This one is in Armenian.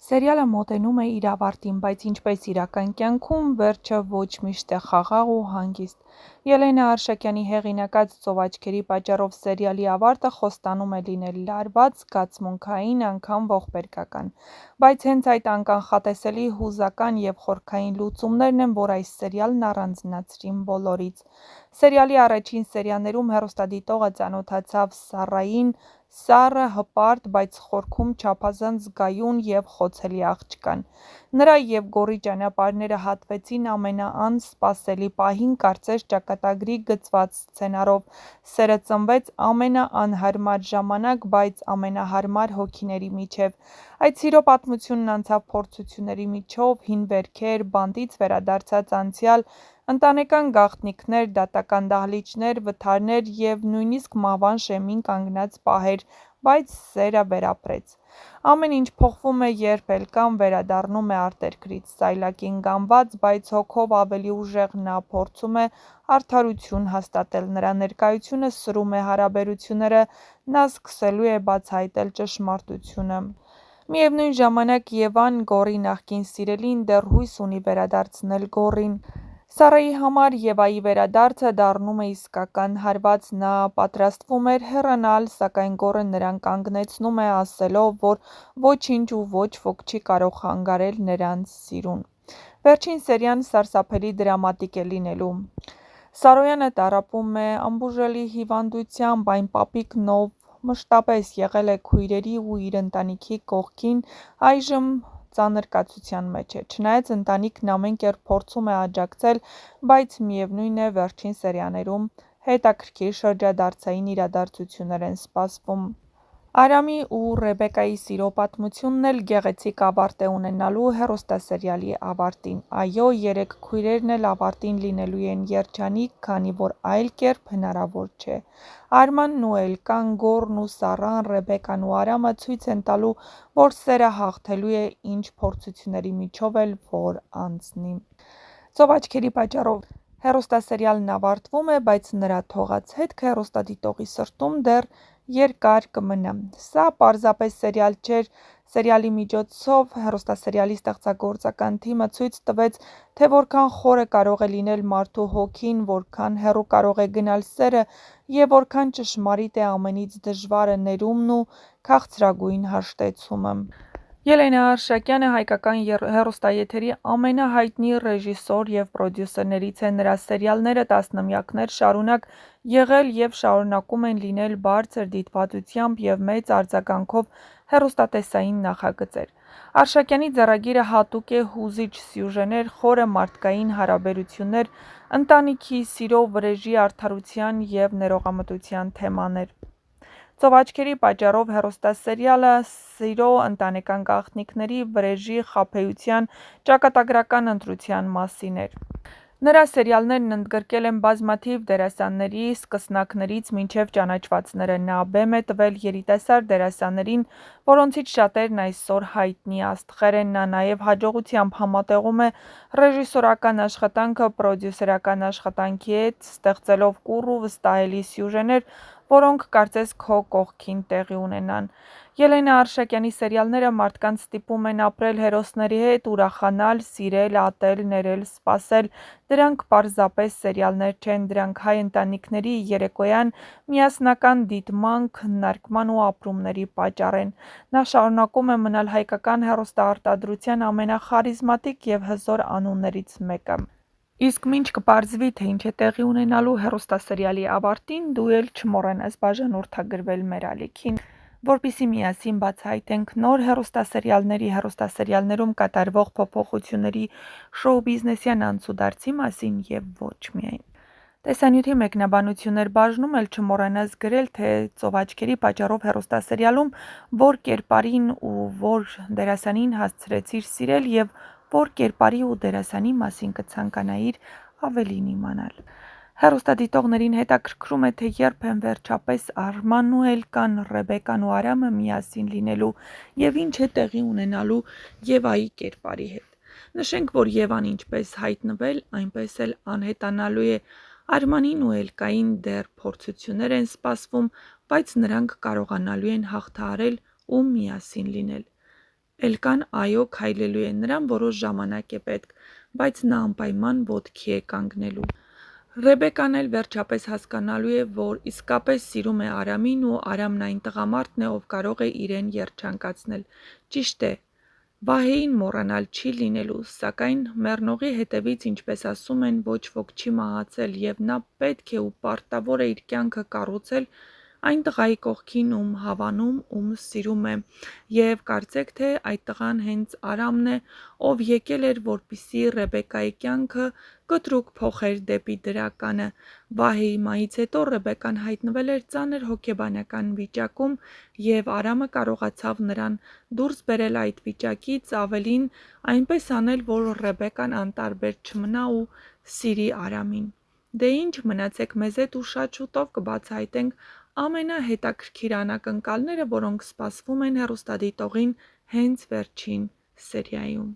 Սերիալը մոտենում է իր ավարտին, բայց ինչպես իրական կյանքում, վերջը ոչ միշտ է խաղաղ ու հանգիստ։ Ելենա Արշակյանի հեղինակած «Ծով աչքերի պատճառով» սերիալի ավարտը խոստանում է լինել լարված, զգացմունքային, անգամ ողբերգական։ Բայց հենց այդ անկանխատեսելի, հուզական և խորքային լուծումներն են, որ այս սերիալն առանձնացրին բոլորից։ Սերիալի առաջին սերիաներում հեռուստադիտողը ծանոթացավ Սառային, սառը, հպարտ, բայց խորքում չափազանց զգայուն և խոցելի աղջկան։ Նրա և Գոռի ճանապարհները հատվեցին ամենաանսպասելի պահին, կարծես ճակատագրի գծված սցենարով։ Սերը ծնվեց ամենաանհարմար ժամանակ, բայց ամենահարմար հոգիների միջև։ Այդ սիրո պատմությունն անցավ փորձությունների միջով, հին վերքեր, բանտից վերադարձած անցյալ, ընտանեկան գաղտնիքներ, դատական դահլիճներ, վթարներ և նույնիսկ մահվան շեմին կանգնած պահեր, բայց սերը վերապրեց։ Ամեն ինչ փոխվում է, երբ Էլկան վերադառնում է արտերկրից։ Սայլակին գանված, բայց հոգով ավելի ուժեղ, նա փորձում է արդարություն հաստատել, նրա ներկայությունը սրում է հարաբերությունները, նա սկսելու է բացահայտել ճշմարտությունը։ Միևնույն ժամանակ Եվան, Գոռի նախկին սիրելին, դեռ հույս ունի վերադարձնել Գոռին։ Սառայի համար Եվայի վերադարձը դառնում է իսկական հարված։ Նա պատրաստվում էր հեռանալ, սակայն Գոռը նրան կանգնեցնում է, ասելով, որ ոչինչ ու ոչ ոք չի կարող խանգարել նրանց սիրուն։ Վերջին սերիան սարսափելի դրամատիկ է լինելու։ Սարոյանը տառապում է անբուժելի հիվանդությամբ, այն պապիկն, ով մշտապես եղել է քույրերի ու իր ընտանիքի կողքին, այժմ ծանր կացության մեջ է։ Չնայած ընտանիքն ամեն կերպ փորձում է աջակցել, բայց միևնույն է, վերջին սերիաներում հետաքրքիր շրջադարձային իրադարձություններ են սպասվում։ Արամի ու Ռեբեկայի սիրո պատմությունն էլ գեղեցիկ ավարտ է ունենալու հեռուստասերիալի ավարտին։ Այո, երեք քույրերն էլ ավարտին լինելու են երջանիկ, քանի որ այլ կերպ հնարավոր չէ։ Արմանն ու Էլկան, Գոռն ու Սառան, Ռեբեկան ու Արամը ցույց են տալու, որ սերը հաղթելու է ինչ փորձությունների միջով էլ որ անցնի։ «Ծով աչքերի պատճառով» հեռուստասերիալն ավարտվում է, բայց նրա թողած հետքը հեռուստադիտողի սրտում դեռ երկար կմնա։ Սա պարզապես սերիալ չէր, սերիալի միջոցով հեռուստասերիալի ստեղծագործական թիմը ցույց տվեց, թե որքան խորը կարող է լինել մարդու հոգին, որքան հեռու կարող է գնալ սերը և որքան ճշմարիտ է ամենից դժվարը՝ ներումն ու քաղցրագույն հաշտեցումը։ Ելենա Արշակյանը հայկական հեռուստաեթերի ամենահայտնի ռեժիսոր և պրոդյուսերներից է։ Նրա սերիալները տասնամյակներ շարունակ եղել և շարունակում են լինել բարձր դիտվածությամբ և մեծ արձագանքով հեռուստատեսային նախագծեր։ Արշակյանի ձեռագիրը հատուկ է, հուզիչ սյուժեներ, խորը մարդկային հարաբերություններ, ընտանիքի, սիրո, վրեժի, արդարության և ներողամտության թեմաներ։ «Ծով աչքերի պատճառով» հեռուստասերիալը սիրո, ընտանեկան գաղտնիքների, վրեժի, խաբեության, ճակատագրական ընտրության մասին էր։ Նրա սերիալներն ընդգրկել են բազմաթիվ դերասանների՝ սկսնակներից մինչև ճանաչվածները։ Նա բեմ է տվել երիտասարդ դերասաններին, որոնցից շատերն այսօր հայտնի աստղեր են։ Նա նաև հաջողությամբ համատեղում է ռեժիսորական աշխատանքը պրոդյուսերական աշխատանքի հետ, ստեղծելով կուռ ու վստահելի սյուժեներ, որոնք կարծես քո կողքին տեղի ունենան։ Ելենա Արշակյանի սերիալները մարդկանց ստիպում են ապրել հերոսների հետ, ուրախանալ, սիրել, ատել, ներել, սպասել։ Դրանք պարզապես սերիալներ չեն, դրանք հայ ընտանիքների երեկոյան միասնական դիտման, քննարկման ու ապրումների պատճառ են։ Նա շարունակում է մնալ հայկական հեռուստաարտադրության ամենախարիզմատիկ և հզոր անուններից մեկը։ Իսկ մինչ կպարզվի, թե ինչ է տեղի ունենալու հեռուստասերիալի ավարտին, դու էլ չմոռանաս բաժանորդագրվել մեր ալիքին, որպեսզի միասին բացահայտենք նոր հեռուստասերիալների, հեռուստասերիալներում կատարվող փոփոխությունների, շոու-բիզնեսյան անցուդարձի մասին և ոչ միայն։ Տեսանյութի մեկնաբանություններ բաժնում էլ չմոռանաս գրել, թե «Ծով աչքերի պատճառով» հեռուստասերիալում որ կերպարին ու որ դերասանին հասցրեցիր սիրել և որ կերպարի ու դերասանի մասին կցանկանայիր ավելին իմանալ։ Հեռուստադիտողներին հետաքրքրում է, թե երբ են վերջապես Արմանն ու Էլկան, Ռեբեկան ու Արամը միասին լինելու և ինչ է տեղի ունենալու Եվայի կերպարի հետ։ Նշենք, որ Եվան ինչպես հայտնվել, այնպես էլ անհետանալու է։ Արմանին ու Էլկային դեռ փորձություններ են սպասվում, բայց նրանք կարողանալու են հաղթահարել ու միասին լինել։ Էլկան այո քայլելու է, նրան որոշ ժամանակ է պետք, բայց նա անպայման ոտքի է կանգնելու։ Ռեբեկան էլ վերջապես հասկանալու է, որ իսկապես սիրում է Արամին ու Արամն այն տղամարդն է, ով կարող է իրեն երջանկացնել։ Ճիշտ է, Վահեին մոռանալ չի լինելու, սակայն մեռնողի հետևից, ինչպես ասում են, ոչ ոք չի մահացել, և նա պետք է ու պարտավոր է իր կյանքը կառուցել այն տղայի կողքին, ում հավանում, ում սիրում է, և կարծեք թե այդ տղան հենց Արամն է, ով եկել էր, որպեսզի Ռեբեկայի կյանքը կտրուկ փոխեր դեպի դրականը։ Վահեի մահից հետո Ռեբեկան հայտնվել էր ծանր հոգեբանական վիճակում, և Արամը կարողացավ նրան դուրս բերել այդ վիճակից, ավելին, այնպես անել, որ Ռեբեկան անտարբեր չմնա ու սիրի Արամին։ Դե ինչ, մնացեք մեզ հետ ու շատ շուտով կբացահայտենք ամենահետաքրքիր անակնկալները, որոնք սպասվում են հեռուստադիտողին հենց վերջին սերիայում։